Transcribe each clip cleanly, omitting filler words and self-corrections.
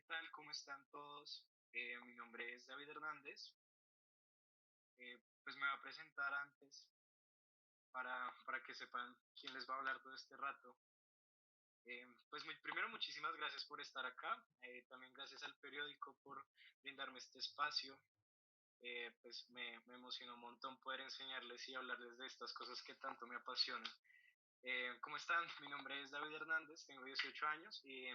tal? ¿Cómo están todos? Mi nombre es David Hernández. Pues me voy a presentar antes para que sepan quién les va a hablar todo este rato. Pues primero, muchísimas gracias por estar acá. También gracias al periódico por brindarme este espacio. Pues me emociona un montón poder enseñarles y hablarles de estas cosas que tanto me apasionan. ¿Cómo están? Mi nombre es David Hernández, tengo 18 años y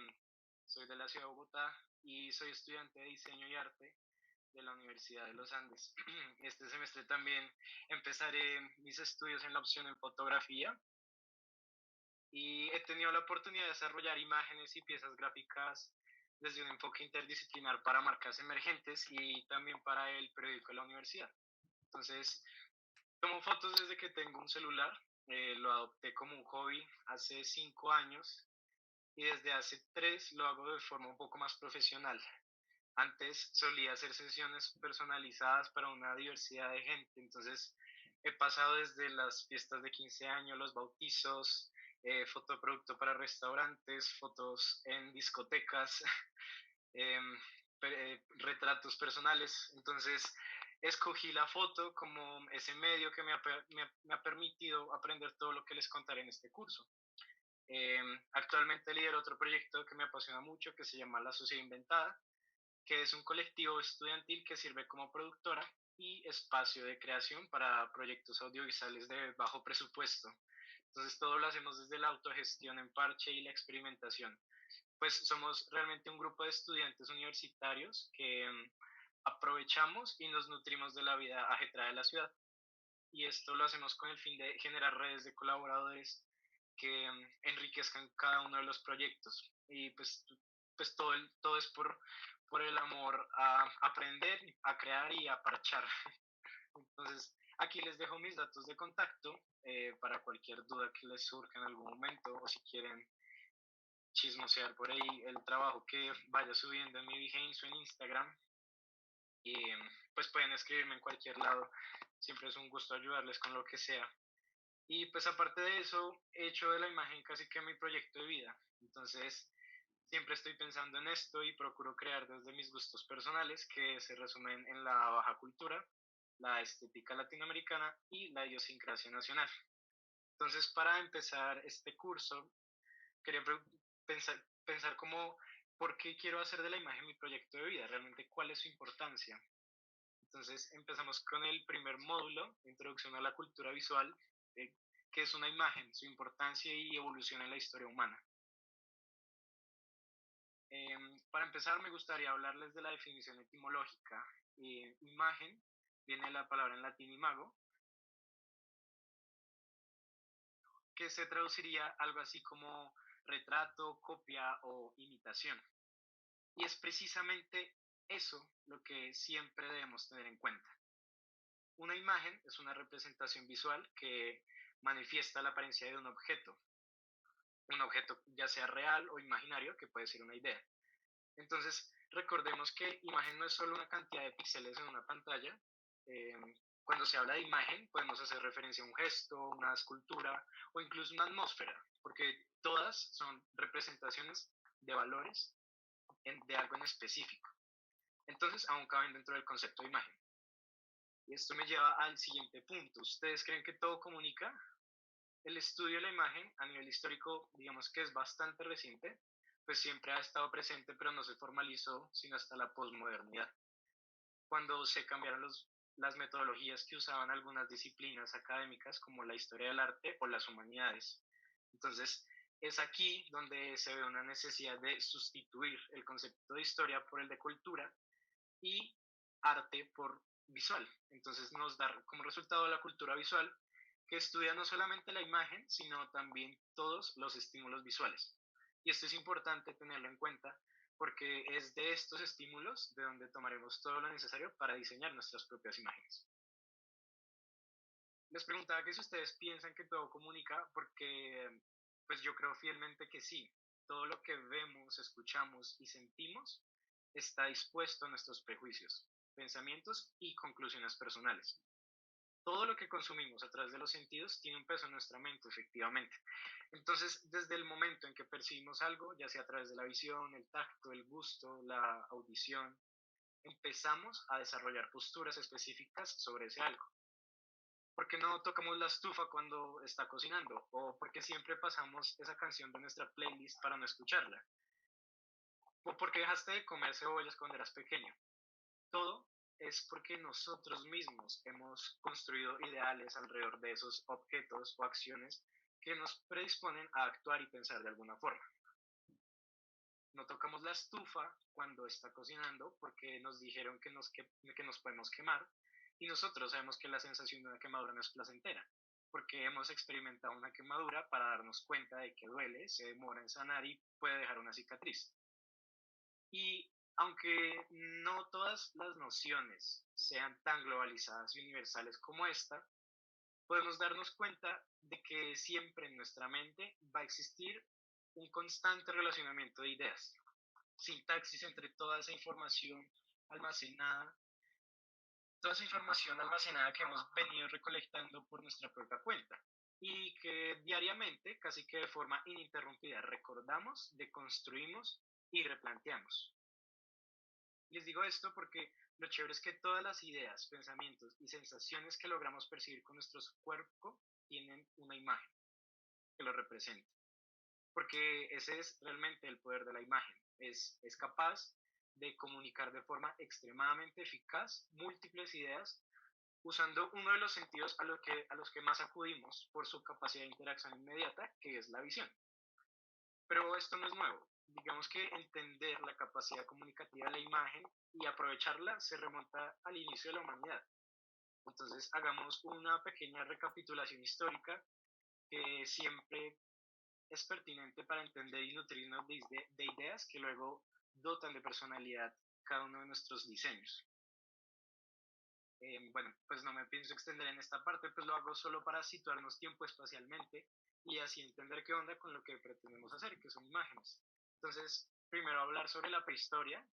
soy de la ciudad de Bogotá y soy estudiante de diseño y arte de la Universidad de los Andes. Este semestre también empezaré mis estudios en la opción en fotografía y he tenido la oportunidad de desarrollar imágenes y piezas gráficas desde un enfoque interdisciplinar para marcas emergentes y también para el periódico de la universidad. Entonces, tomo fotos desde que tengo un celular, lo adopté como un hobby hace 5 años y desde hace 3 lo hago de forma un poco más profesional. Antes solía hacer sesiones personalizadas para una diversidad de gente, entonces he pasado desde las fiestas de 15 años, los bautizos, fotoproducto para restaurantes, fotos en discotecas, em, retratos personales. Entonces escogí la foto como ese medio que me ha permitido aprender todo lo que les contaré en este curso. Actualmente lidero otro proyecto que me apasiona mucho que se llama La Sociedad Inventada, que es un colectivo estudiantil que sirve como productora y espacio de creación para proyectos audiovisuales de bajo presupuesto. Entonces todo lo hacemos desde la autogestión en parche y la experimentación. Pues somos realmente un grupo de estudiantes universitarios que aprovechamos y nos nutrimos de la vida ajetreada de la ciudad. Y esto lo hacemos con el fin de generar redes de colaboradores que enriquezcan cada uno de los proyectos. Y pues todo es por el amor a aprender, a crear y a parchar. Entonces, aquí les dejo mis datos de contacto para cualquier duda que les surja en algún momento o si quieren chismosear por ahí el trabajo que vaya subiendo en mi Behance o en Instagram. Y pues pueden escribirme en cualquier lado. Siempre es un gusto ayudarles con lo que sea. Y pues aparte de eso, he hecho de la imagen casi que mi proyecto de vida. Entonces, siempre estoy pensando en esto y procuro crear desde mis gustos personales que se resumen en la baja cultura, la estética latinoamericana y la idiosincrasia nacional. Entonces, para empezar este curso, quería pensar como, ¿por qué quiero hacer de la imagen mi proyecto de vida? Realmente, ¿cuál es su importancia? Entonces, empezamos con el primer módulo, Introducción a la Cultura Visual, eh, que es una imagen, su importancia y evolución en la historia humana. Para empezar, me gustaría hablarles de la definición etimológica. Imagen viene de la palabra en latín imago, que se traduciría algo así como retrato, copia o imitación. Y es precisamente eso lo que siempre debemos tener en cuenta. Una imagen es una representación visual que manifiesta la apariencia de un objeto ya sea real o imaginario, que puede ser una idea. Entonces, recordemos que imagen no es solo una cantidad de píxeles en una pantalla. Eh, Cuando se habla de imagen, podemos hacer referencia a un gesto, una escultura o incluso una atmósfera, porque todas son representaciones de valores de algo en específico. Entonces, aún caben dentro del concepto de imagen. Y esto me lleva al siguiente punto. ¿Ustedes creen que todo comunica? El estudio de la imagen a nivel histórico, digamos que es bastante reciente, pues siempre ha estado presente, pero no se formalizó sino hasta la posmodernidad, cuando se cambiaron las metodologías que usaban algunas disciplinas académicas como la historia del arte o las humanidades. Entonces, es aquí donde se ve una necesidad de sustituir el concepto de historia por el de cultura y arte por visual. Entonces nos da como resultado la cultura visual, que estudia no solamente la imagen, sino también todos los estímulos visuales. Y esto es importante tenerlo en cuenta porque es de estos estímulos de donde tomaremos todo lo necesario para diseñar nuestras propias imágenes. Les preguntaba que si ustedes piensan que todo comunica, porque pues yo creo fielmente que sí. Todo lo que vemos, escuchamos y sentimos está dispuesto a nuestros prejuicios, pensamientos y conclusiones personales. Todo lo que consumimos a través de los sentidos tiene un peso en nuestra mente, efectivamente. Entonces, desde el momento en que percibimos algo, ya sea a través de la visión, el tacto, el gusto, la audición, empezamos a desarrollar posturas específicas sobre ese algo. ¿Por qué no tocamos la estufa cuando está cocinando? ¿O por qué siempre pasamos esa canción de nuestra playlist para no escucharla? ¿O por qué dejaste de comer cebollas cuando eras pequeño? Todo es porque nosotros mismos hemos construido ideales alrededor de esos objetos o acciones que nos predisponen a actuar y pensar de alguna forma. No tocamos la estufa cuando está cocinando porque nos dijeron que nos podemos quemar y nosotros sabemos que la sensación de una quemadura no es placentera porque hemos experimentado una quemadura para darnos cuenta de que duele, se demora en sanar y puede dejar una cicatriz. Y aunque no todas las nociones sean tan globalizadas y universales como esta, podemos darnos cuenta de que siempre en nuestra mente va a existir un constante relacionamiento de ideas, sintaxis entre almacenada, toda esa información almacenada que hemos venido recolectando por nuestra propia cuenta y que diariamente, casi que de forma ininterrumpida, recordamos, deconstruimos y replanteamos. Les digo esto porque lo chévere es que todas las ideas, pensamientos y sensaciones que logramos percibir con nuestro cuerpo tienen una imagen que lo representa. Porque ese es realmente el poder de la imagen. Es capaz de comunicar de forma extremadamente eficaz múltiples ideas usando uno de los sentidos a los que más acudimos por su capacidad de interacción inmediata, que es la visión. Pero esto no es nuevo. Digamos que entender la capacidad comunicativa de la imagen y aprovecharla se remonta al inicio de la humanidad. Entonces, hagamos una pequeña recapitulación histórica que siempre es pertinente para entender y nutrirnos de ideas que luego dotan de personalidad cada uno de nuestros diseños. Bueno, pues no me pienso extender en esta parte, pues lo hago solo para situarnos tiempo espacialmente y así entender qué onda con lo que pretendemos hacer, que son imágenes. Entonces, primero hablar sobre la prehistoria.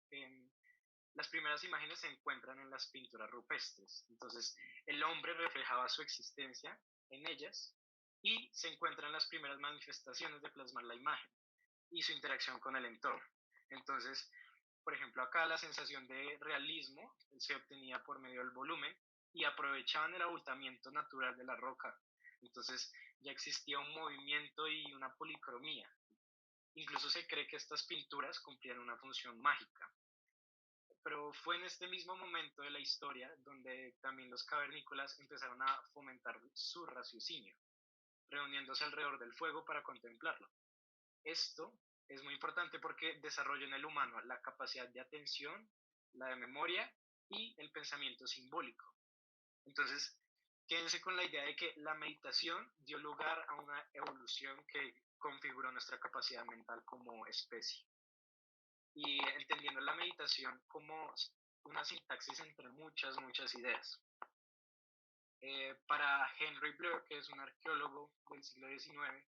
Las primeras imágenes se encuentran en las pinturas rupestres. Entonces, el hombre reflejaba su existencia en ellas y se encuentran las primeras manifestaciones de plasmar la imagen y su interacción con el entorno. Entonces, por ejemplo, acá la sensación de realismo se obtenía por medio del volumen y aprovechaban el abultamiento natural de la roca. Entonces ya existía un movimiento y una policromía. Incluso se cree que estas pinturas cumplían una función mágica. Pero fue en este mismo momento de la historia donde también los cavernícolas empezaron a fomentar su raciocinio, reuniéndose alrededor del fuego para contemplarlo. Esto es muy importante porque desarrolla en el humano la capacidad de atención, la de memoria y el pensamiento simbólico. Entonces, quédense con la idea de que la meditación dio lugar a una evolución que configuró nuestra capacidad mental como especie. Y entendiendo la meditación como una sintaxis entre muchas ideas. Para Henry Blur, que es un arqueólogo del siglo XIX,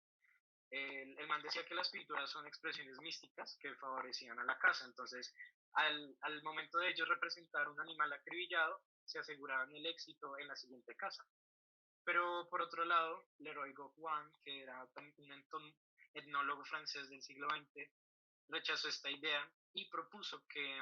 el man decía que las pinturas son expresiones místicas que favorecían a la caza. Entonces, al momento de ellos representar un animal acribillado, se aseguraban el éxito en la siguiente caza. Pero por otro lado, Leroy Goffin, que era un etnólogo francés del siglo XX, rechazó esta idea y propuso que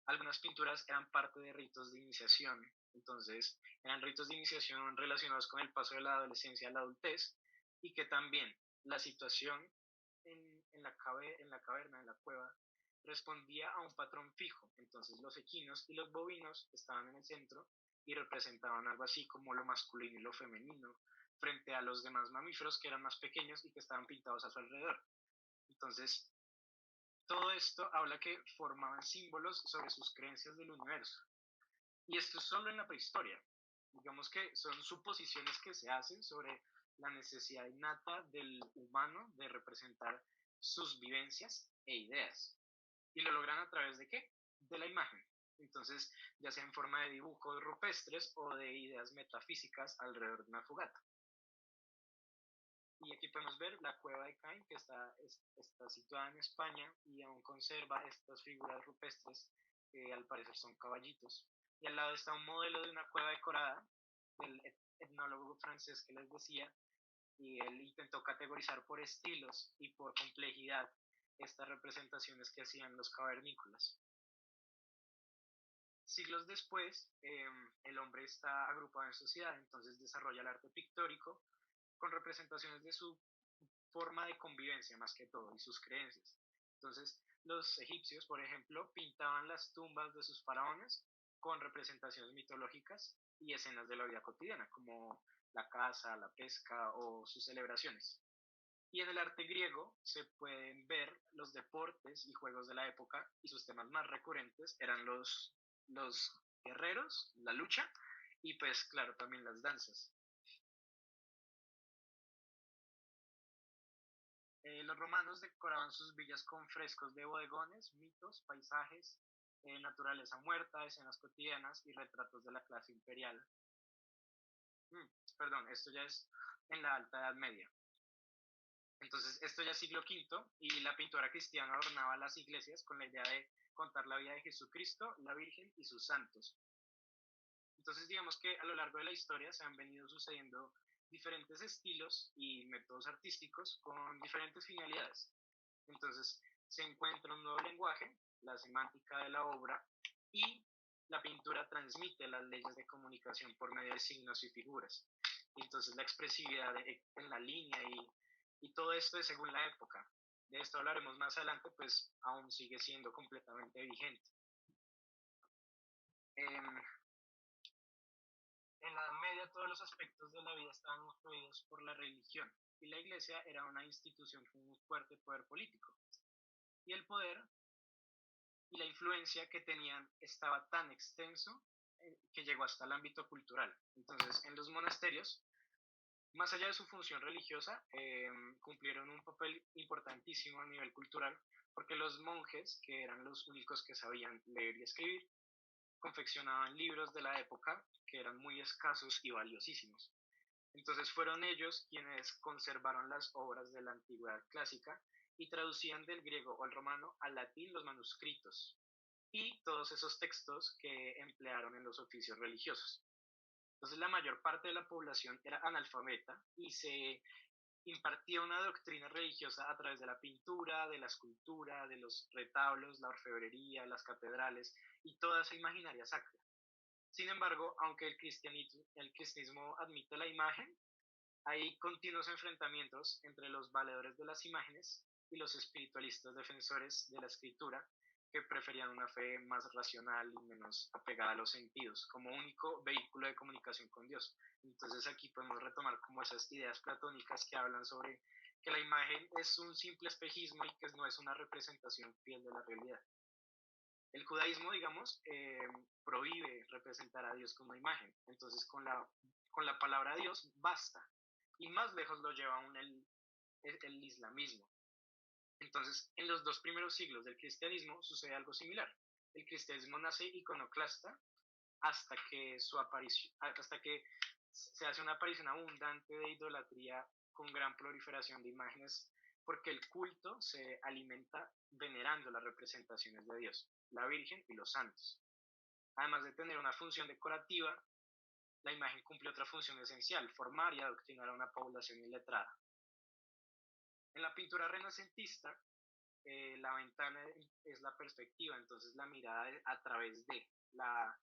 algunas pinturas eran parte de ritos de iniciación. Entonces, eran ritos de iniciación relacionados con el paso de la adolescencia a la adultez y que también la situación en la caverna, en la cueva, respondía a un patrón fijo. Entonces, los equinos y los bovinos estaban en el centro y representaban algo así como lo masculino y lo femenino frente a los demás mamíferos que eran más pequeños y que estaban pintados a su alrededor. Entonces, todo esto habla que formaban símbolos sobre sus creencias del universo. Y esto es solo en la prehistoria. Digamos que son suposiciones que se hacen sobre la necesidad innata del humano de representar sus vivencias e ideas. ¿Y lo logran a través de qué? De la imagen. Entonces, ya sea en forma de dibujos rupestres o de ideas metafísicas alrededor de una fogata. Y aquí podemos ver la cueva de Caen, que está situada en España y aún conserva estas figuras rupestres que al parecer son caballitos. Y al lado está un modelo de una cueva decorada del etnólogo francés que les decía, y él intentó categorizar por estilos y por complejidad estas representaciones que hacían los cavernícolas. Siglos después, el hombre está agrupado en sociedad, entonces desarrolla el arte pictórico con representaciones de su forma de convivencia más que todo y sus creencias. Entonces, los egipcios, por ejemplo, pintaban las tumbas de sus faraones con representaciones mitológicas y escenas de la vida cotidiana, como la caza, la pesca o sus celebraciones. Y en el arte griego se pueden ver los deportes y juegos de la época y sus temas más recurrentes eran los guerreros, la lucha y pues claro también las danzas. Los romanos decoraban sus villas con frescos de bodegones, mitos, paisajes, naturaleza muerta, escenas cotidianas y retratos de la clase imperial. Mm, Perdón, esto ya es en la Alta Edad Media. Entonces, esto ya es siglo V y la pintura cristiana adornaba las iglesias con la idea de contar la vida de Jesucristo, la Virgen y sus santos. Entonces, digamos que a lo largo de la historia se han venido sucediendo diferentes estilos y métodos artísticos con diferentes finalidades. Entonces, se encuentra un nuevo lenguaje, la semántica de la obra, y la pintura transmite las leyes de comunicación por medio de signos y figuras. Entonces, la expresividad en la línea y todo esto es según la época. De esto hablaremos más adelante, pues aún sigue siendo completamente vigente. En la Edad Media todos los aspectos de la vida estaban influidos por la religión y la iglesia era una institución con un fuerte poder político. Y el poder y la influencia que tenían estaba tan extenso que llegó hasta el ámbito cultural. Entonces, en los monasterios, más allá de su función religiosa, cumplieron un papel importantísimo a nivel cultural, porque los monjes, que eran los únicos que sabían leer y escribir, confeccionaban libros de la época que eran muy escasos y valiosísimos. Entonces fueron ellos quienes conservaron las obras de la antigüedad clásica y traducían del griego o el romano al latín los manuscritos y todos esos textos que emplearon en los oficios religiosos. Entonces la mayor parte de la población era analfabeta y se impartía una doctrina religiosa a través de la pintura, de la escultura, de los retablos, la orfebrería, las catedrales y toda esa imaginaria sacra. Sin embargo, aunque el cristianismo admite la imagen, hay continuos enfrentamientos entre los valedores de las imágenes y los espiritualistas defensores de la escritura que preferían una fe más racional y menos apegada a los sentidos como único vehículo de comunicación con Dios. Entonces aquí podemos retomar como esas ideas platónicas que hablan sobre que la imagen es un simple espejismo y que no es una representación fiel de la realidad. El judaísmo, digamos, prohíbe representar a Dios con una imagen. Entonces con la palabra Dios basta. Y más lejos lo lleva aún el islamismo. Entonces, en los dos primeros siglos del cristianismo sucede algo similar. El cristianismo nace iconoclasta hasta que se hace una aparición abundante de idolatría con gran proliferación de imágenes, porque el culto se alimenta venerando las representaciones de Dios, la Virgen y los santos. Además de tener una función decorativa, la imagen cumple otra función esencial, formar y adoctrinar a una población iletrada. En la pintura renacentista, la ventana es la perspectiva, entonces la mirada a través de la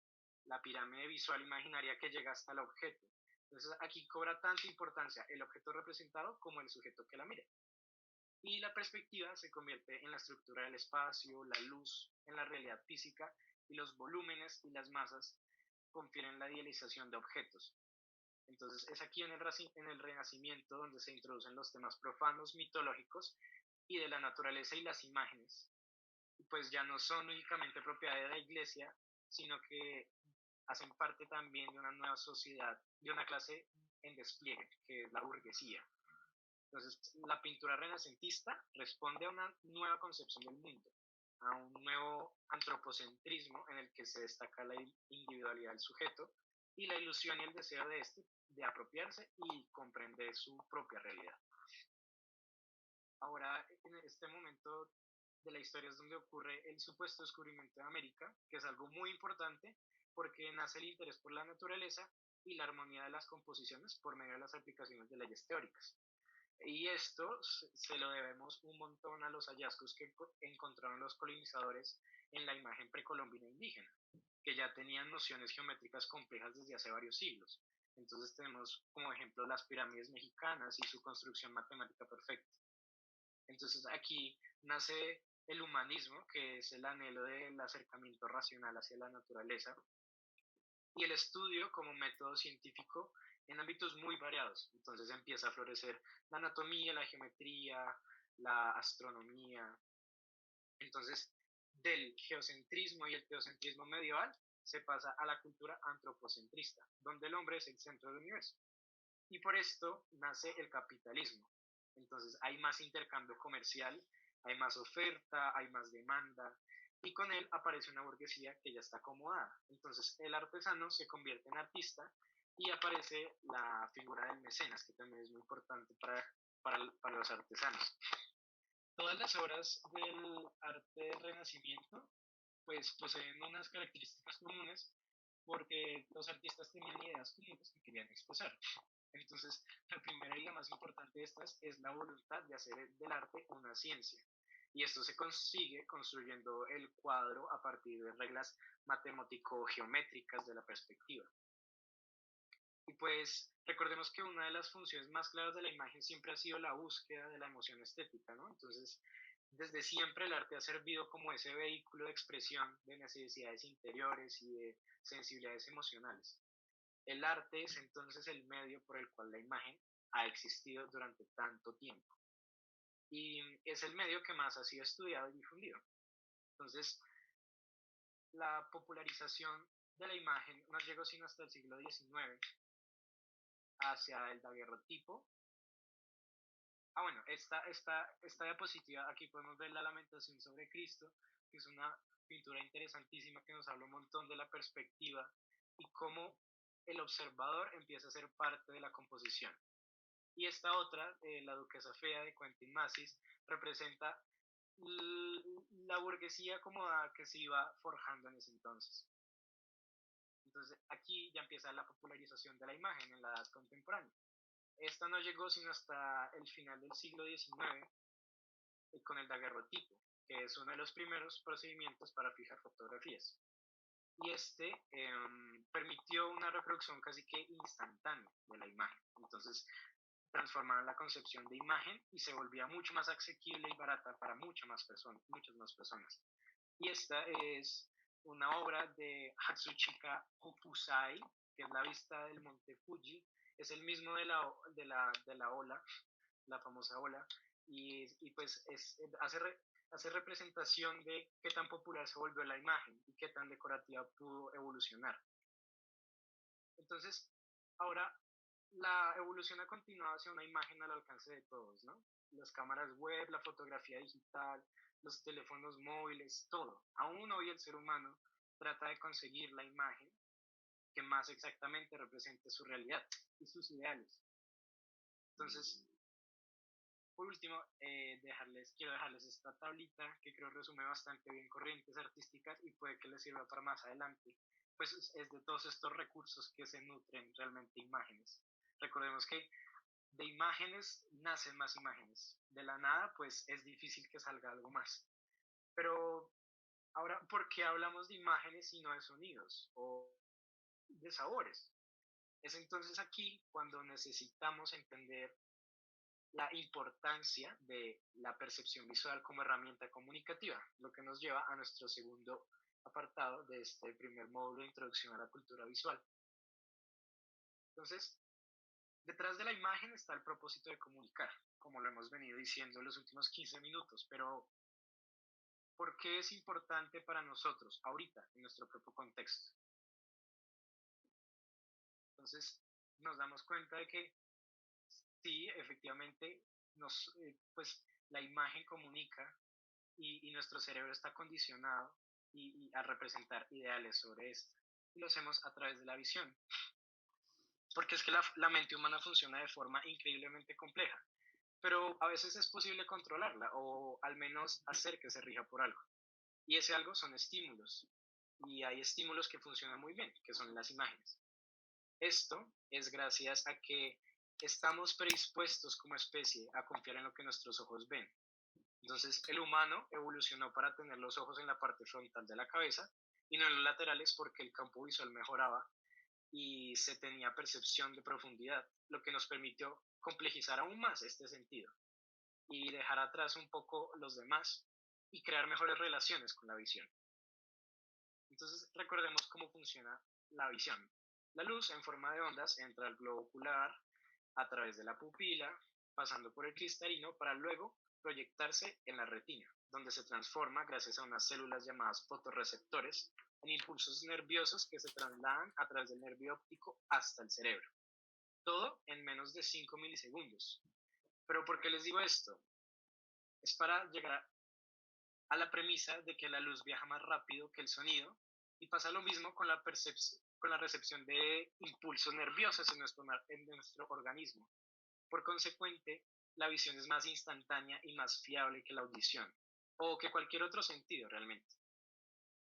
pirámide visual imaginaria que llega hasta el objeto. Entonces aquí cobra tanta importancia el objeto representado como el sujeto que la mira. Y la perspectiva se convierte en la estructura del espacio, la luz, en la realidad física y los volúmenes y las masas confieren la idealización de objetos. Entonces es aquí en el Renacimiento donde se introducen los temas profanos, mitológicos y de la naturaleza y las imágenes. Pues ya no son únicamente propiedad de la iglesia, sino que hacen parte también de una nueva sociedad, de una clase en despliegue, que es la burguesía. Entonces, la pintura renacentista responde a una nueva concepción del mundo, a un nuevo antropocentrismo en el que se destaca la individualidad del sujeto y la ilusión y el deseo de este de apropiarse y comprender su propia realidad. Ahora, en este momento de la historia es donde ocurre el supuesto descubrimiento de América, que es algo muy importante porque nace el interés por la naturaleza y la armonía de las composiciones por medio de las aplicaciones de leyes teóricas. Y esto se lo debemos un montón a los hallazgos que encontraron los colonizadores en la imagen precolombina indígena, que ya tenían nociones geométricas complejas desde hace varios siglos. Entonces tenemos como ejemplo las pirámides mexicanas y su construcción matemática perfecta. Entonces aquí nace el humanismo, que es el anhelo del acercamiento racional hacia la naturaleza, y el estudio como método científico en ámbitos muy variados. Entonces empieza a florecer la anatomía, la geometría, la astronomía. Entonces, del geocentrismo y el teocentrismo medieval se pasa a la cultura antropocentrista, donde el hombre es el centro del universo. Y por esto nace el capitalismo. Entonces hay más intercambio comercial, hay más oferta, hay más demanda, y con él aparece una burguesía que ya está acomodada. Entonces el artesano se convierte en artista y aparece la figura del mecenas, que también es muy importante para los artesanos. Todas las obras del arte del Renacimiento pues poseen unas características comunes porque los artistas tenían ideas comunes que querían expresar. Entonces, la primera y la más importante de estas es la voluntad de hacer del arte una ciencia. Y esto se consigue construyendo el cuadro a partir de reglas matemático-geométricas de la perspectiva. Y pues recordemos que una de las funciones más claras de la imagen siempre ha sido la búsqueda de la emoción estética, ¿no? Entonces, desde siempre el arte ha servido como ese vehículo de expresión de necesidades interiores y de sensibilidades emocionales. El arte es entonces el medio por el cual la imagen ha existido durante tanto tiempo y es el medio que más ha sido estudiado y difundido. Entonces, la popularización de la imagen no llegó sino hasta el siglo XIX, hacia el daguerrotipo. Bueno, esta diapositiva, aquí podemos ver la Lamentación sobre Cristo, que es una pintura interesantísima que nos habla un montón de la perspectiva y cómo el observador empieza a ser parte de la composición. Y esta otra, la Duquesa Fea de Quentin Massys, representa la burguesía acomodada que se iba forjando en ese entonces. Entonces aquí ya empieza la popularización de la imagen en la edad contemporánea. Esta no llegó sino hasta el final del siglo XIX con el daguerrotipo, que es uno de los primeros procedimientos para fijar fotografías. Y este permitió una reproducción casi que instantánea de la imagen. Entonces transformaron la concepción de imagen y se volvía mucho más asequible y barata para muchas más personas. Y esta es una obra de Hatsuchika Hokusai, que es la vista del monte Fuji, es el mismo de la ola, la famosa ola, y pues hace representación de qué tan popular se volvió la imagen y qué tan decorativa pudo evolucionar. Entonces, ahora la evolución ha continuado hacia una imagen al alcance de todos, ¿no? Las cámaras web, la fotografía digital, los teléfonos móviles, todo. Aún hoy el ser humano trata de conseguir la imagen que más exactamente represente su realidad y sus ideales. Entonces, por último, quiero dejarles esta tablita que creo resume bastante bien corrientes artísticas y puede que les sirva para más adelante. Pues es de todos estos recursos que se nutren realmente imágenes. Recordemos que de imágenes nacen más imágenes. De la nada, pues es difícil que salga algo más. Pero ahora, ¿por qué hablamos de imágenes y no de sonidos o de sabores? Es entonces aquí cuando necesitamos entender la importancia de la percepción visual como herramienta comunicativa, lo que nos lleva a nuestro segundo apartado de este primer módulo de introducción a la cultura visual. Entonces, detrás de la imagen está el propósito de comunicar, como lo hemos venido diciendo en los últimos 15 minutos, pero ¿por qué es importante para nosotros ahorita, en nuestro propio contexto? Entonces, nos damos cuenta de que sí, efectivamente, pues la imagen comunica y nuestro cerebro está condicionado a representar ideales sobre esto. Y lo hacemos a través de la visión. Porque es que la mente humana funciona de forma increíblemente compleja, pero a veces es posible controlarla o al menos hacer que se rija por algo. Y ese algo son estímulos. Y hay estímulos que funcionan muy bien, que son las imágenes. Esto es gracias a que estamos predispuestos como especie a confiar en lo que nuestros ojos ven. Entonces, el humano evolucionó para tener los ojos en la parte frontal de la cabeza y no en los laterales porque el campo visual mejoraba y se tenía percepción de profundidad, lo que nos permitió complejizar aún más este sentido y dejar atrás un poco los demás y crear mejores relaciones con la visión. Entonces, recordemos cómo funciona la visión. La luz en forma de ondas entra al globo ocular a través de la pupila, pasando por el cristalino para luego proyectarse en la retina, donde se transforma gracias a unas células llamadas fotorreceptores en impulsos nerviosos que se trasladan a través del nervio óptico hasta el cerebro. Todo en menos de 5 milisegundos. Pero ¿por qué les digo esto? Es para llegar a la premisa de que la luz viaja más rápido que el sonido y pasa lo mismo con con la recepción de impulsos nerviosos en nuestro organismo. Por consecuente, la visión es más instantánea y más fiable que la audición, o que cualquier otro sentido realmente.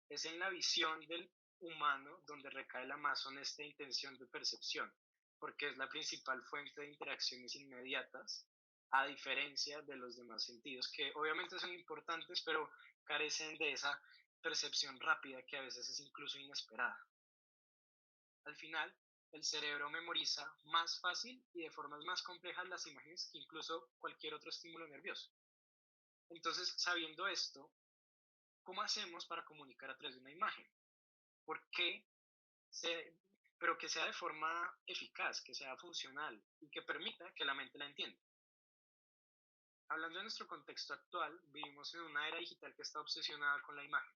Es en la visión del humano donde recae la más honesta intención de percepción, porque es la principal fuente de interacciones inmediatas, a diferencia de los demás sentidos, que obviamente son importantes, pero carecen de esa percepción rápida que a veces es incluso inesperada. Al final, el cerebro memoriza más fácil y de formas más complejas las imágenes que incluso cualquier otro estímulo nervioso. Entonces, sabiendo esto, ¿cómo hacemos para comunicar a través de una imagen? ¿Por qué se, pero que sea de forma eficaz, que sea funcional y que permita que la mente la entienda? Hablando de nuestro contexto actual, vivimos en una era digital que está obsesionada con la imagen.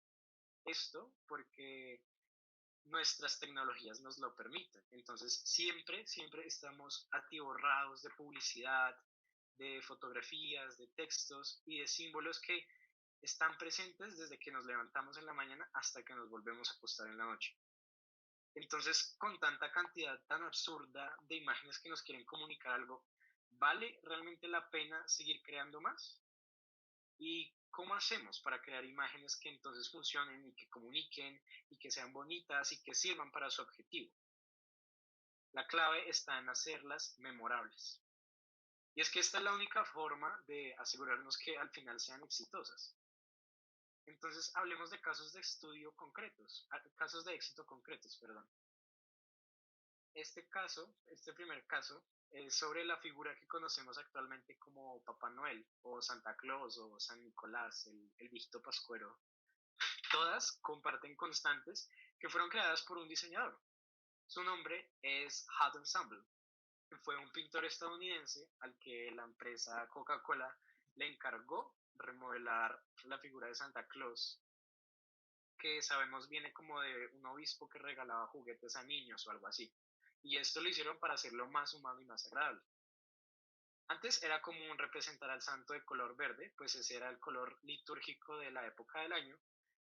Esto porque nuestras tecnologías nos lo permiten. Entonces, siempre estamos atiborrados de publicidad, de fotografías, de textos y de símbolos que están presentes desde que nos levantamos en la mañana hasta que nos volvemos a acostar en la noche. Entonces, con tanta cantidad tan absurda de imágenes que nos quieren comunicar algo, ¿vale realmente la pena seguir creando más? ¿Y cómo hacemos para crear imágenes que entonces funcionen y que comuniquen y que sean bonitas y que sirvan para su objetivo? La clave está en hacerlas memorables. Y es que esta es la única forma de asegurarnos que al final sean exitosas. Entonces, hablemos de casos de estudio concretos, casos de éxito concretos, perdón. Este primer caso, es sobre la figura que conocemos actualmente como Papá Noel o Santa Claus o San Nicolás, el viejito pascuero. Todas comparten constantes que fueron creadas por un diseñador. Su nombre es Hud Ensemble, que fue un pintor estadounidense al que la empresa Coca-Cola le encargó remodelar la figura de Santa Claus, que sabemos viene como de un obispo que regalaba juguetes a niños o algo así. Y esto lo hicieron para hacerlo más humano y más agradable. Antes era común representar al santo de color verde, pues ese era el color litúrgico de la época del año,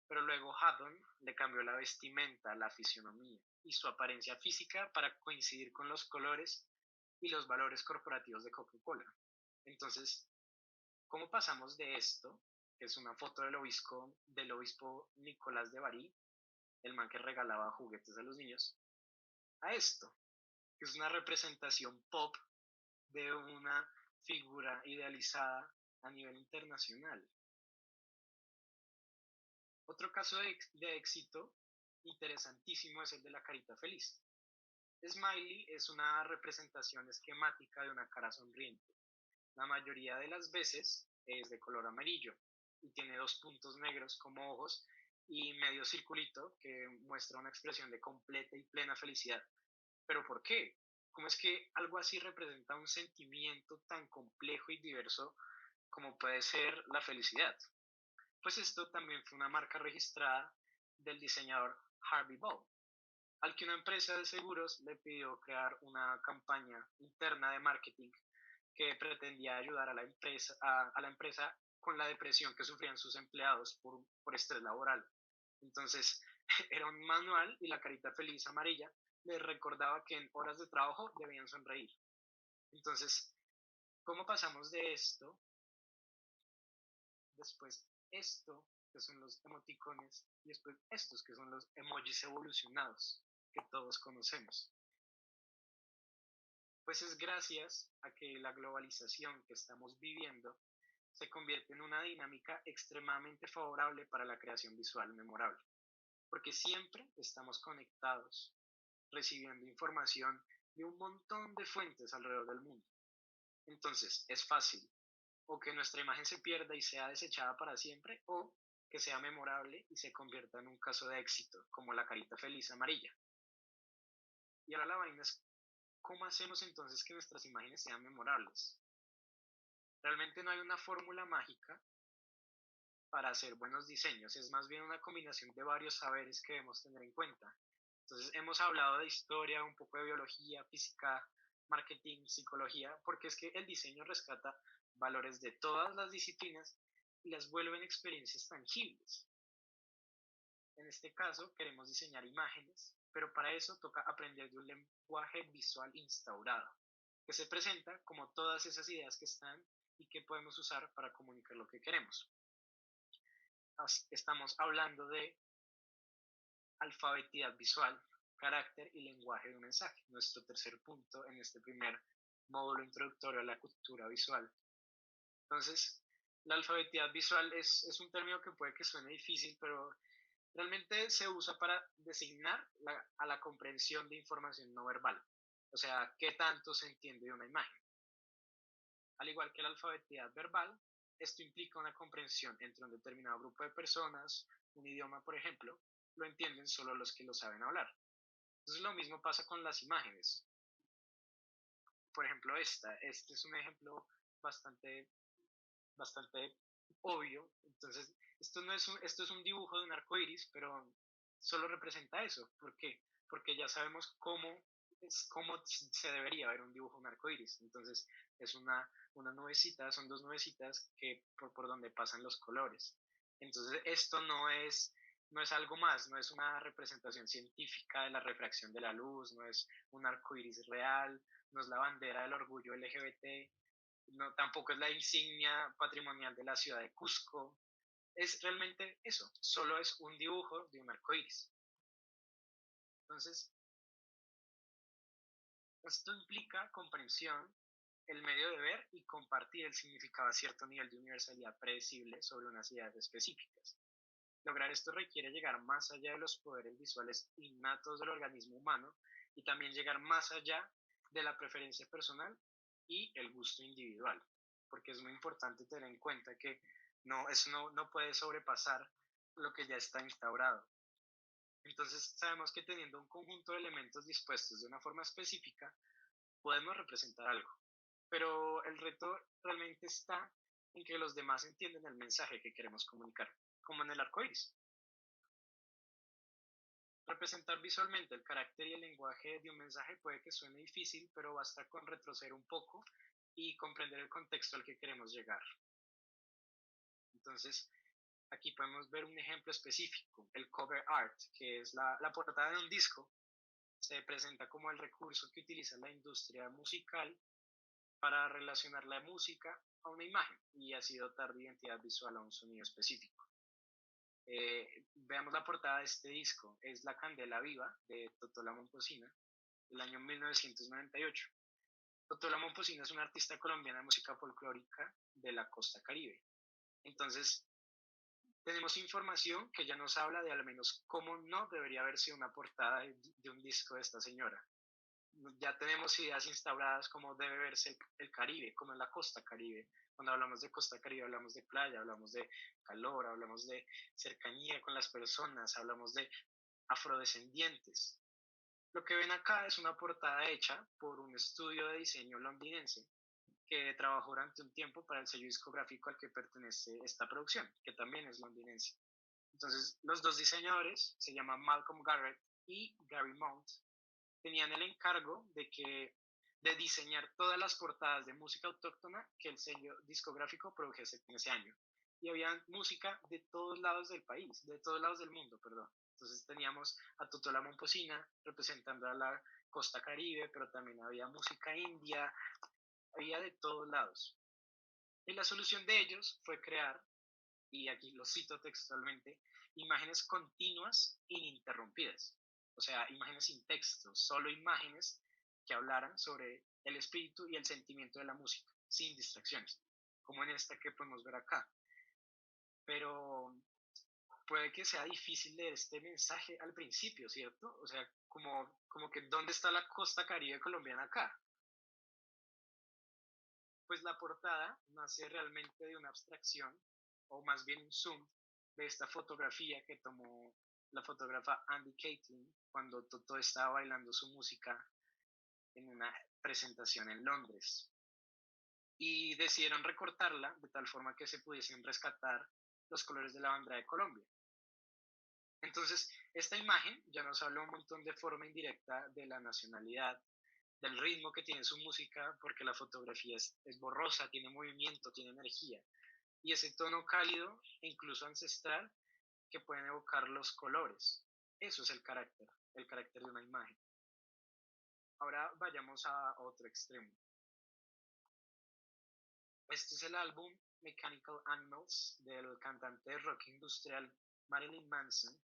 pero luego Haddon le cambió la vestimenta, la fisionomía y su apariencia física para coincidir con los colores y los valores corporativos de Coca-Cola. Entonces, ¿cómo pasamos de esto, que es una foto del obispo Nicolás de Bari, el man que regalaba juguetes a los niños, a esto, que es una representación pop de una figura idealizada a nivel internacional? Otro caso de éxito interesantísimo es el de la carita feliz. Smiley es una representación esquemática de una cara sonriente. La mayoría de las veces es de color amarillo y tiene dos puntos negros como ojos y medio circulito que muestra una expresión de completa y plena felicidad. ¿Pero por qué? ¿Cómo es que algo así representa un sentimiento tan complejo y diverso como puede ser la felicidad? Pues esto también fue una marca registrada del diseñador Harvey Ball, al que una empresa de seguros le pidió crear una campaña interna de marketing que pretendía ayudar a la empresa con la depresión que sufrían sus empleados por estrés laboral. Entonces, era un manual y la carita feliz amarilla les recordaba que en horas de trabajo debían sonreír. Entonces, ¿cómo pasamos de esto? Después esto, que son los emoticones, y después estos, que son los emojis evolucionados, que todos conocemos. Pues es gracias a que la globalización que estamos viviendo se convierte en una dinámica extremadamente favorable para la creación visual memorable, porque siempre estamos conectados, recibiendo información de un montón de fuentes alrededor del mundo. Entonces, es fácil o que nuestra imagen se pierda y sea desechada para siempre, o que sea memorable y se convierta en un caso de éxito, como la carita feliz amarilla. Y ahora la vaina es, ¿cómo hacemos entonces que nuestras imágenes sean memorables? Realmente no hay una fórmula mágica para hacer buenos diseños, es más bien una combinación de varios saberes que debemos tener en cuenta. Entonces, hemos hablado de historia, un poco de biología, física, marketing, psicología, porque es que el diseño rescata valores de todas las disciplinas y las vuelve en experiencias tangibles. En este caso, queremos diseñar imágenes, pero para eso toca aprender de un lenguaje visual instaurado, que se presenta como todas esas ideas que están y que podemos usar para comunicar lo que queremos. Estamos hablando de alfabetidad visual, carácter y lenguaje de un mensaje, nuestro tercer punto en este primer módulo introductorio a la cultura visual. Entonces, la alfabetidad visual es un término que puede que suene difícil, pero realmente se usa para designar a la comprensión de información no verbal, o sea, qué tanto se entiende de una imagen. Al igual que la alfabetidad verbal, esto implica una comprensión entre un determinado grupo de personas, un idioma, por ejemplo, lo entienden solo los que lo saben hablar. Entonces lo mismo pasa con las imágenes. Por ejemplo, este es un ejemplo bastante, bastante obvio. Entonces, esto es un dibujo de un arco iris, pero solo representa eso. ¿Por qué? Porque ya sabemos cómo se debería ver un dibujo de un arco iris. Entonces, es una nubecita, son dos nubecitas que por donde pasan los colores. Entonces, esto no es algo más, no es una representación científica de la refracción de la luz, no es un arco iris real, no es la bandera del orgullo LGBT, no, tampoco es la insignia patrimonial de la ciudad de Cusco. Es realmente eso, solo es un dibujo de un arco iris. Entonces, esto implica comprensión, el medio de ver y compartir el significado a cierto nivel de universalidad predecible sobre unas ideas específicas. Lograr esto requiere llegar más allá de los poderes visuales innatos del organismo humano y también llegar más allá de la preferencia personal y el gusto individual, porque es muy importante tener en cuenta que eso no puede sobrepasar lo que ya está instaurado. Entonces sabemos que teniendo un conjunto de elementos dispuestos de una forma específica, podemos representar algo, pero el reto realmente está en que los demás entiendan el mensaje que queremos comunicar, como en el arco iris. Representar visualmente el carácter y el lenguaje de un mensaje puede que suene difícil, pero basta con retroceder un poco y comprender el contexto al que queremos llegar. Entonces, aquí podemos ver un ejemplo específico, el cover art, que es la portada de un disco. Se presenta como el recurso que utiliza la industria musical para relacionar la música a una imagen y así dotar de identidad visual a un sonido específico. Veamos la portada de este disco, es La Candela Viva de Totó la Momposina, del año 1998. Totó la Momposina es una artista colombiana de música folclórica de la costa Caribe. Entonces, tenemos información que ya nos habla de al menos cómo no debería haber sido una portada de un disco de esta señora. Ya tenemos ideas instauradas como debe verse el Caribe, como en la costa Caribe. Cuando hablamos de costa Caribe hablamos de playa, hablamos de calor, hablamos de cercanía con las personas, hablamos de afrodescendientes. Lo que ven acá es una portada hecha por un estudio de diseño londinense que trabajó durante un tiempo para el sello discográfico al que pertenece esta producción, que también es londinense. Entonces, los dos diseñadores se llaman Malcolm Garrett y Gary Mount, tenían el encargo de diseñar todas las portadas de música autóctona que el sello discográfico produjese en ese año. Y había música de todos lados del país, de todos lados del mundo, perdón. Entonces teníamos a Totó la Momposina representando a la costa Caribe, pero también había música india, había de todos lados. Y la solución de ellos fue crear, y aquí lo cito textualmente, imágenes continuas ininterrumpidas. O sea, imágenes sin texto, solo imágenes que hablaran sobre el espíritu y el sentimiento de la música, sin distracciones, como en esta que podemos ver acá. Pero puede que sea difícil leer este mensaje al principio, ¿cierto? O sea, como que ¿dónde está la costa caribe colombiana acá? Pues la portada nace realmente de una abstracción, o más bien un zoom, de esta fotografía que tomó la fotógrafa Andy Caitlin cuando Totó estaba bailando su música en una presentación en Londres. Y decidieron recortarla de tal forma que se pudiesen rescatar los colores de la bandera de Colombia. Entonces, esta imagen ya nos habla un montón de forma indirecta de la nacionalidad, del ritmo que tiene su música, porque la fotografía es borrosa, tiene movimiento, tiene energía, y ese tono cálido e incluso ancestral que pueden evocar los colores. Eso es el carácter de una imagen. Ahora vayamos a otro extremo. Este es el álbum Mechanical Animals del cantante de rock industrial Marilyn Manson,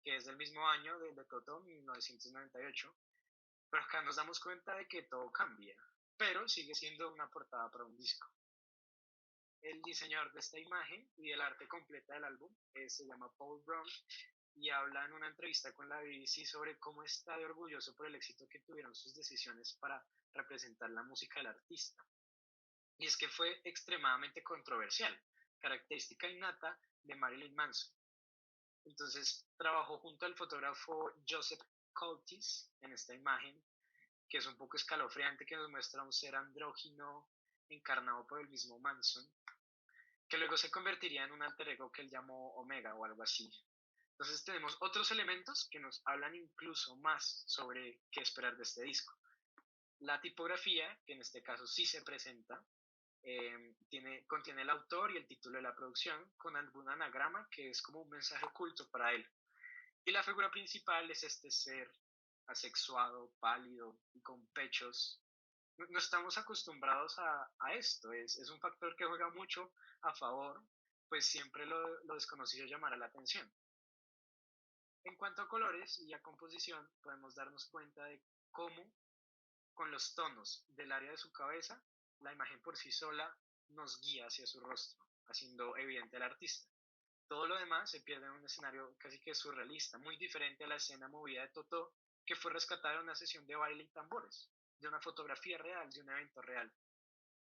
que es del mismo año de Toto, 1998, pero acá nos damos cuenta de que todo cambia, pero sigue siendo una portada para un disco. El diseñador de esta imagen y el arte completa del álbum se llama Paul Brown y habla en una entrevista con la BBC sobre cómo está de orgulloso por el éxito que tuvieron sus decisiones para representar la música del artista. Y es que fue extremadamente controversial, característica innata de Marilyn Manson. Entonces trabajó junto al fotógrafo Joseph Curtis en esta imagen, que es un poco escalofriante, que nos muestra un ser andrógino encarnado por el mismo Manson, que luego se convertiría en un alter ego que él llamó Omega o algo así. Entonces tenemos otros elementos que nos hablan incluso más sobre qué esperar de este disco. La tipografía, que en este caso sí se presenta, contiene el autor y el título de la producción con algún anagrama que es como un mensaje oculto para él. Y la figura principal es este ser asexuado, pálido y con pechos. No estamos acostumbrados a esto, es un factor que juega mucho a favor, pues siempre lo desconocido llamará la atención. En cuanto a colores y a composición, podemos darnos cuenta de cómo con los tonos del área de su cabeza, la imagen por sí sola nos guía hacia su rostro, haciendo evidente al artista. Todo lo demás se pierde en un escenario casi que surrealista, muy diferente a la escena movida de Totó, que fue rescatada en una sesión de baile y tambores, de una fotografía real, de un evento real.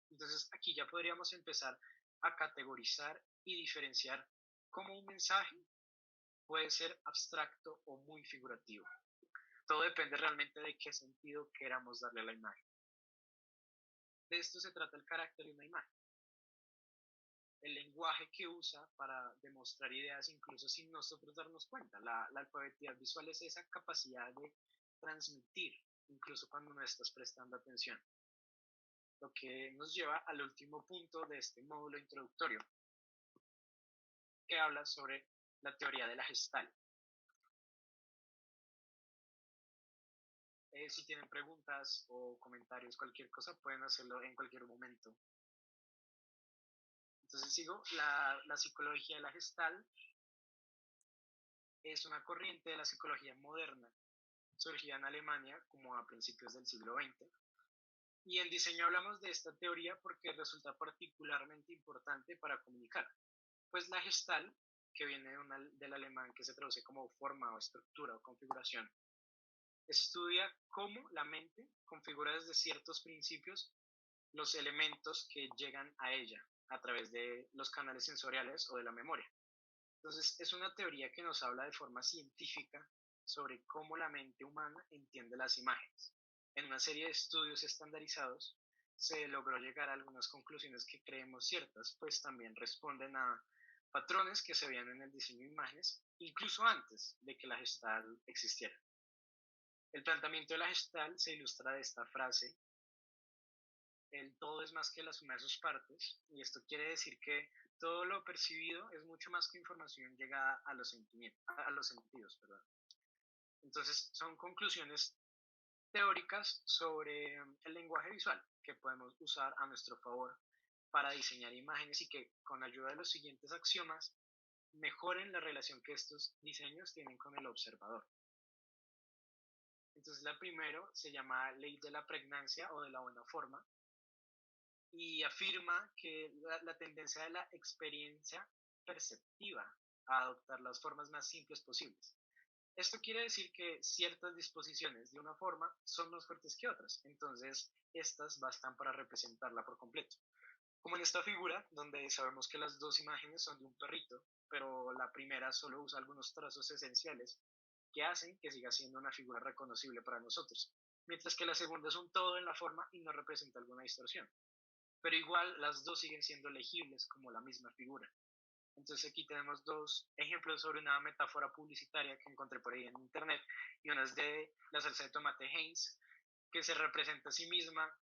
Entonces aquí ya podríamos empezar a categorizar y diferenciar cómo un mensaje puede ser abstracto o muy figurativo. Todo depende realmente de qué sentido queramos darle a la imagen. De esto se trata el carácter de una imagen. El lenguaje que usa para demostrar ideas incluso sin nosotros darnos cuenta. La alfabeticidad visual es esa capacidad de transmitir incluso cuando no estás prestando atención. Lo que nos lleva al último punto de este módulo introductorio, que habla sobre la teoría de la Gestalt. Si tienen preguntas o comentarios, cualquier cosa, pueden hacerlo en cualquier momento. Entonces sigo, la psicología de la Gestalt es una corriente de la psicología moderna, surgida en Alemania como a principios del siglo XX. Y en diseño hablamos de esta teoría porque resulta particularmente importante para comunicar. Pues la Gestalt, que viene del alemán que se traduce como forma o estructura o configuración, estudia cómo la mente configura desde ciertos principios los elementos que llegan a ella a través de los canales sensoriales o de la memoria. Entonces, es una teoría que nos habla de forma científica sobre cómo la mente humana entiende las imágenes. En una serie de estudios estandarizados se logró llegar a algunas conclusiones que creemos ciertas, pues también responden a patrones que se veían en el diseño de imágenes, incluso antes de que la Gestalt existiera. El planteamiento de la Gestalt se ilustra de esta frase: el todo es más que la suma de sus partes, y esto quiere decir que todo lo percibido es mucho más que información llegada a los sentidos, perdón. Entonces, son conclusiones teóricas sobre el lenguaje visual que podemos usar a nuestro favor para diseñar imágenes y que con ayuda de los siguientes axiomas mejoren la relación que estos diseños tienen con el observador. Entonces la primero se llama ley de la pregnancia o de la buena forma y afirma que la tendencia de la experiencia perceptiva a adoptar las formas más simples posibles. Esto quiere decir que ciertas disposiciones de una forma son más fuertes que otras, entonces estas bastan para representarla por completo. Como en esta figura, donde sabemos que las dos imágenes son de un perrito, pero la primera solo usa algunos trazos esenciales que hacen que siga siendo una figura reconocible para nosotros, mientras que la segunda es un todo en la forma y no representa alguna distorsión. Pero igual las dos siguen siendo legibles como la misma figura. Entonces aquí tenemos dos ejemplos sobre una metáfora publicitaria que encontré por ahí en internet, y una es de la salsa de tomate Heinz, que se representa a sí misma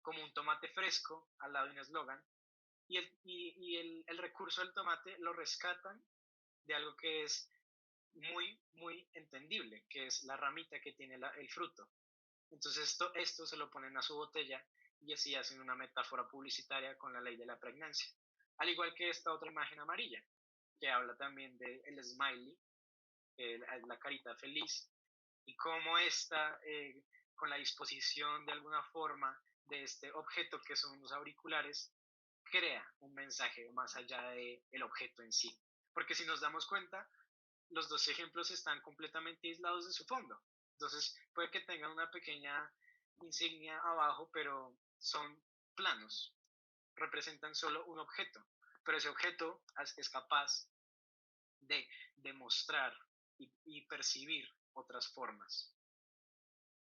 como un tomate fresco al lado de un eslogan, y el recurso del tomate lo rescatan de algo que es muy entendible, que es la ramita que tiene el fruto. Entonces esto se lo ponen a su botella y así hacen una metáfora publicitaria con la ley de la pregnancia. Al igual que esta otra imagen amarilla, que habla también del smiley, la carita feliz, y cómo esta, con la disposición de alguna forma de este objeto que son los auriculares, crea un mensaje más allá del objeto en sí. Porque si nos damos cuenta, los dos ejemplos están completamente aislados de su fondo. Entonces puede que tengan una pequeña insignia abajo, pero son planos, representan solo un objeto, pero ese objeto es capaz de demostrar y percibir otras formas.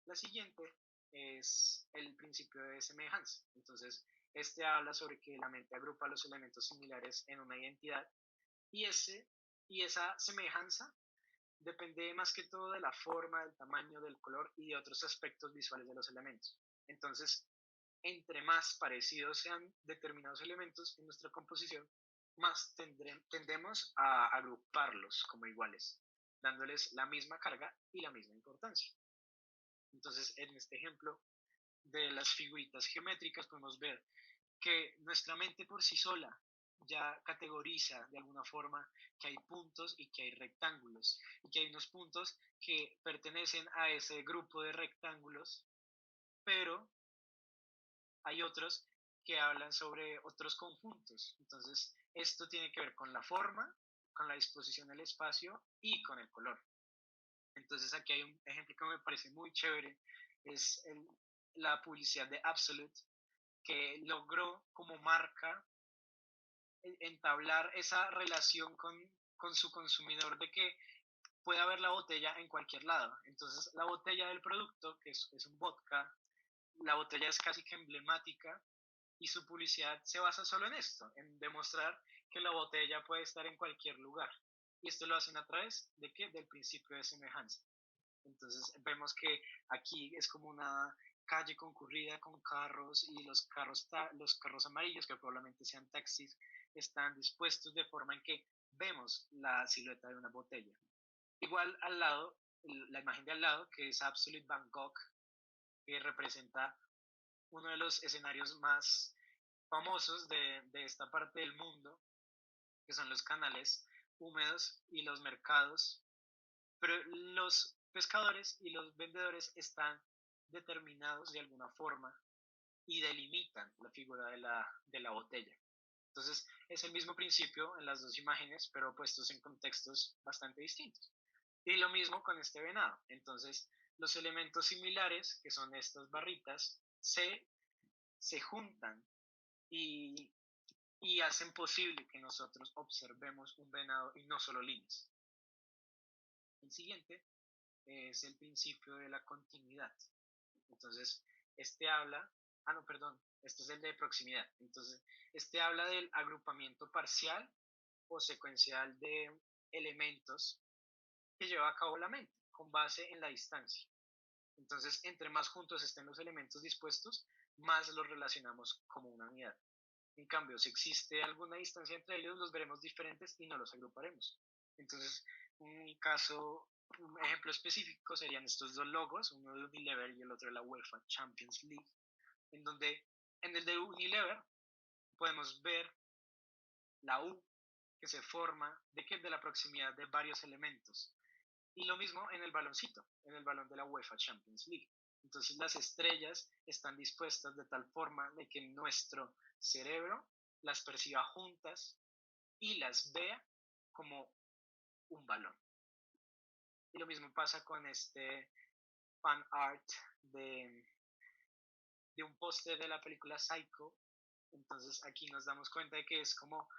La siguiente es el principio de semejanza. Entonces, este habla sobre que la mente agrupa los elementos similares en una identidad y, y esa semejanza depende más que todo de la forma, del tamaño, del color y de otros aspectos visuales de los elementos. Entonces, entre más parecidos sean determinados elementos en nuestra composición, más tendemos a agruparlos como iguales, dándoles la misma carga y la misma importancia. Entonces, en este ejemplo de las figuritas geométricas podemos ver que nuestra mente por sí sola ya categoriza de alguna forma que hay puntos y que hay rectángulos, y que hay unos puntos que pertenecen a ese grupo de rectángulos, pero hay otros que hablan sobre otros conjuntos. Entonces, esto tiene que ver con la forma, con la disposición del espacio y con el color. Entonces, aquí hay un ejemplo que me parece muy chévere, es la publicidad de Absolute, que logró como marca entablar esa relación con su consumidor de que puede ver la botella en cualquier lado. Entonces, la botella del producto, que es un vodka, la botella es casi que emblemática y su publicidad se basa solo en esto, en demostrar que la botella puede estar en cualquier lugar. Y esto lo hacen a través de qué? Del principio de semejanza. Entonces vemos que aquí es como una calle concurrida con carros y los carros amarillos, que probablemente sean taxis, están dispuestos de forma en que vemos la silueta de una botella. Igual al lado, la imagen de al lado, que es Absolute Bangkok, que representa uno de los escenarios más famosos de esta parte del mundo, que son los canales húmedos y los mercados, pero los pescadores y los vendedores están determinados de alguna forma y delimitan la figura de la botella. Entonces es el mismo principio en las dos imágenes, pero puestos en contextos bastante distintos. Y lo mismo con este venado. Entonces los elementos similares, que son estas barritas, se juntan y, y hacen posible que nosotros observemos un venado y no solo líneas. El siguiente es el principio de la continuidad. Entonces, este habla, no, perdón, este es el de proximidad. Entonces, este habla del agrupamiento parcial o secuencial de elementos que lleva a cabo la mente con base en la distancia. Entonces, entre más juntos estén los elementos dispuestos, más los relacionamos como una unidad. En cambio, si existe alguna distancia entre ellos, los veremos diferentes y no los agruparemos. Entonces, un ejemplo específico serían estos dos logos, uno de Unilever y el otro de la UEFA Champions League, en donde en el de Unilever podemos ver la U que se forma de la proximidad de varios elementos. Y lo mismo en el baloncito, en el balón de la UEFA Champions League. Entonces las estrellas están dispuestas de tal forma de que nuestro cerebro las perciba juntas y las vea como un balón. Y lo mismo pasa con este fan art de, de un póster de la película Psycho. Entonces aquí nos damos cuenta de que es como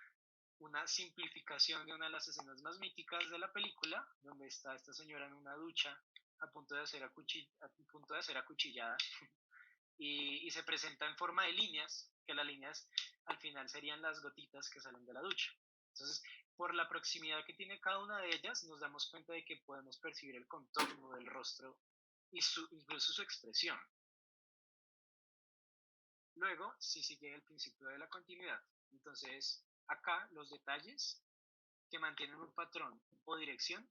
una simplificación de una de las escenas más míticas de la película, donde está esta señora en una ducha a punto de ser, a punto de ser acuchillada y se presenta en forma de líneas, que las líneas al final serían las gotitas que salen de la ducha. Entonces, por la proximidad que tiene cada una de ellas, nos damos cuenta de que podemos percibir el contorno del rostro y incluso su expresión. Luego, si sigue el principio de la continuidad. Entonces, acá los detalles que mantienen un patrón o dirección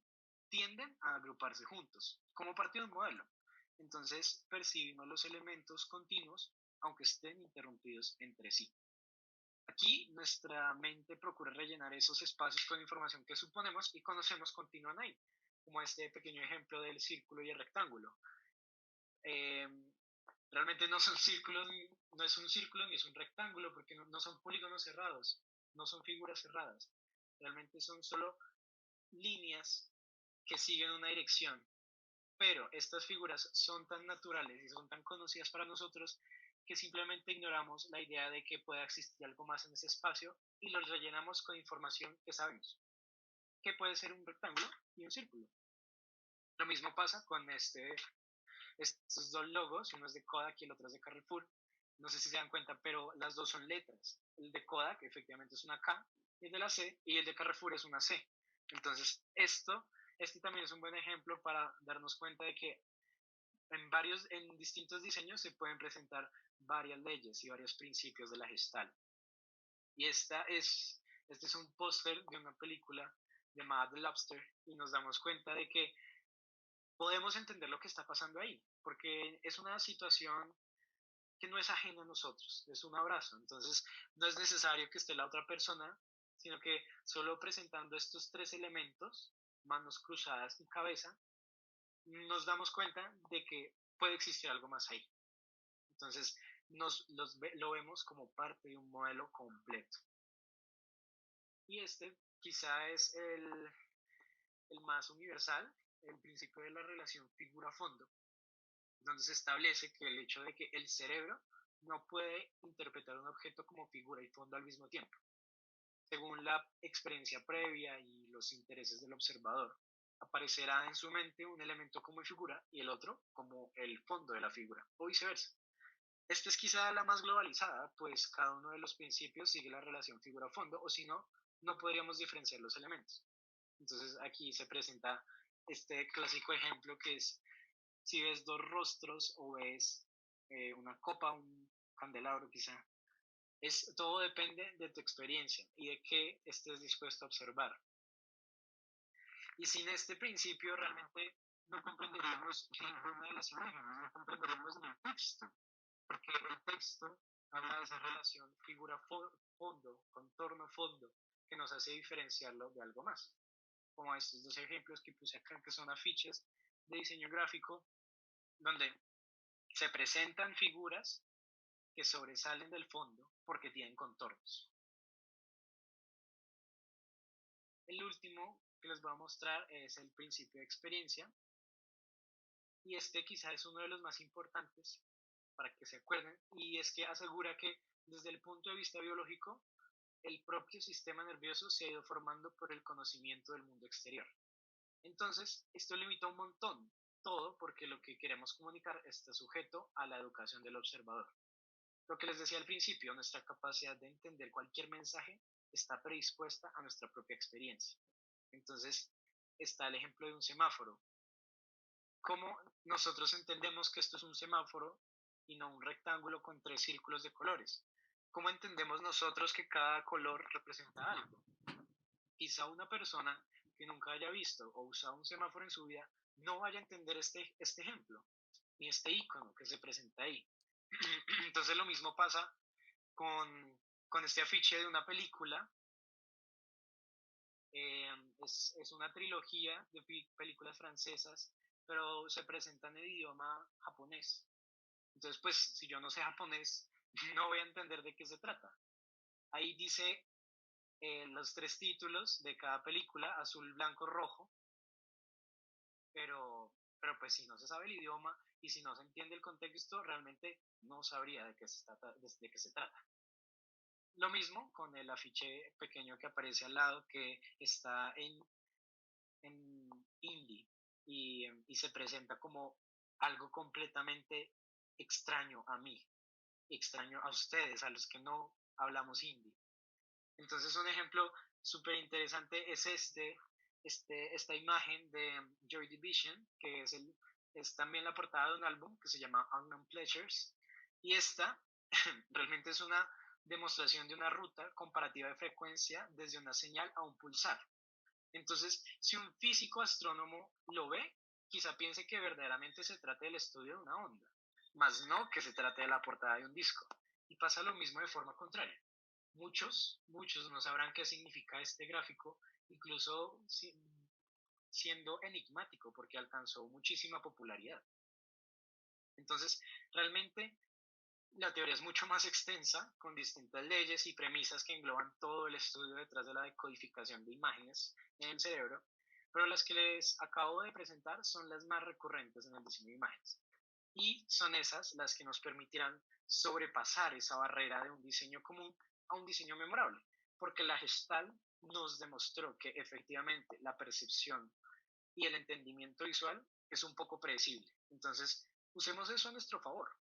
tienden a agruparse juntos, como parte de un modelo. Entonces, percibimos los elementos continuos, aunque estén interrumpidos entre sí. Aquí nuestra mente procura rellenar esos espacios con información que suponemos y conocemos continúan ahí, como este pequeño ejemplo del círculo y el rectángulo. Eh, Realmente no son círculos, no es un círculo ni es un rectángulo, porque no son polígonos cerrados, no son figuras cerradas. Realmente son solo líneas que siguen una dirección. Pero estas figuras son tan naturales y son tan conocidas para nosotros que simplemente ignoramos la idea de que pueda existir algo más en ese espacio y los rellenamos con información que sabemos, que puede ser un rectángulo y un círculo. Lo mismo pasa con estos dos logos, uno es de Kodak y el otro es de Carrefour. No sé si se dan cuenta, pero las dos son letras. El de Kodak efectivamente es una K, y el de la C, y el de Carrefour es una C. Entonces, este también es un buen ejemplo para darnos cuenta de que en distintos diseños se pueden presentar varias leyes y varios principios de la Gestalt. Y este es un póster de una película llamada The Lobster y nos damos cuenta de que podemos entender lo que está pasando ahí, porque es una situación que no es ajena a nosotros, es un abrazo. Entonces, no es necesario que esté la otra persona, sino que solo presentando estos tres elementos, manos cruzadas y cabeza, nos damos cuenta de que puede existir algo más ahí. Entonces, lo vemos como parte de un modelo completo. Y este quizá es el más universal, el principio de la relación figura-fondo, donde se establece que el hecho de que el cerebro no puede interpretar un objeto como figura y fondo al mismo tiempo, según la experiencia previa y los intereses del observador. Aparecerá en su mente un elemento como figura y el otro como el fondo de la figura, o viceversa. Esta es quizá la más globalizada, pues cada uno de los principios sigue la relación figura-fondo, o si no, no podríamos diferenciar los elementos. Entonces aquí se presenta este clásico ejemplo que es si ves dos rostros o ves una copa, un candelabro quizá. Todo depende de tu experiencia y de qué estés dispuesto a observar. Y sin este principio realmente no comprenderíamos ninguna de las imágenes, no comprenderíamos ni el texto, porque el texto habla de esa relación figura-fondo, contorno-fondo, que nos hace diferenciarlo de algo más. Como estos dos ejemplos que puse acá, que son afiches de diseño gráfico, donde se presentan figuras que sobresalen del fondo porque tienen contornos. El último que les voy a mostrar es el principio de experiencia, y este quizá es uno de los más importantes para que se acuerden, y es que asegura que desde el punto de vista biológico, el propio sistema nervioso se ha ido formando por el conocimiento del mundo exterior. Entonces, esto limita un montón todo porque lo que queremos comunicar está sujeto a la educación del observador. Lo que les decía al principio, nuestra capacidad de entender cualquier mensaje está predispuesta a nuestra propia experiencia. Entonces, está el ejemplo de un semáforo. ¿Cómo nosotros entendemos que esto es un semáforo y no un rectángulo con tres círculos de colores? ¿Cómo entendemos nosotros que cada color representa algo? Quizá una persona que nunca haya visto o usado un semáforo en su vida no vaya a entender este ejemplo, ni este icono que se presenta ahí. Entonces lo mismo pasa con este afiche de una película. es una trilogía de películas francesas, pero se presentan en idioma japonés. Entonces, pues, si yo no sé japonés, no voy a entender de qué se trata. Ahí dice los tres títulos de cada película, azul, blanco, rojo, pero pues si no se sabe el idioma y si no se entiende el contexto, realmente no sabría de qué se trata. Lo mismo con el afiche pequeño que aparece al lado, que está en hindi y se presenta como algo completamente extraño a mí, extraño a ustedes, a los que no hablamos hindi. Entonces un ejemplo súper interesante es esta imagen de Joy Division, que es también la portada de un álbum que se llama Unknown Pleasures, y esta realmente es una demostración de una ruta comparativa de frecuencia desde una señal a un pulsar. Entonces, si un físico astrónomo lo ve, quizá piense que verdaderamente se trata del estudio de una onda, más no que se trate de la portada de un disco. Y pasa lo mismo de forma contraria. Muchos no sabrán qué significa este gráfico, incluso siendo enigmático, porque alcanzó muchísima popularidad. Entonces, realmente la teoría es mucho más extensa, con distintas leyes y premisas que engloban todo el estudio detrás de la decodificación de imágenes en el cerebro, pero las que les acabo de presentar son las más recurrentes en el diseño de imágenes. Y son esas las que nos permitirán sobrepasar esa barrera de un diseño común a un diseño memorable, porque la Gestalt nos demostró que efectivamente la percepción y el entendimiento visual es un poco predecible. Entonces, usemos eso a nuestro favor.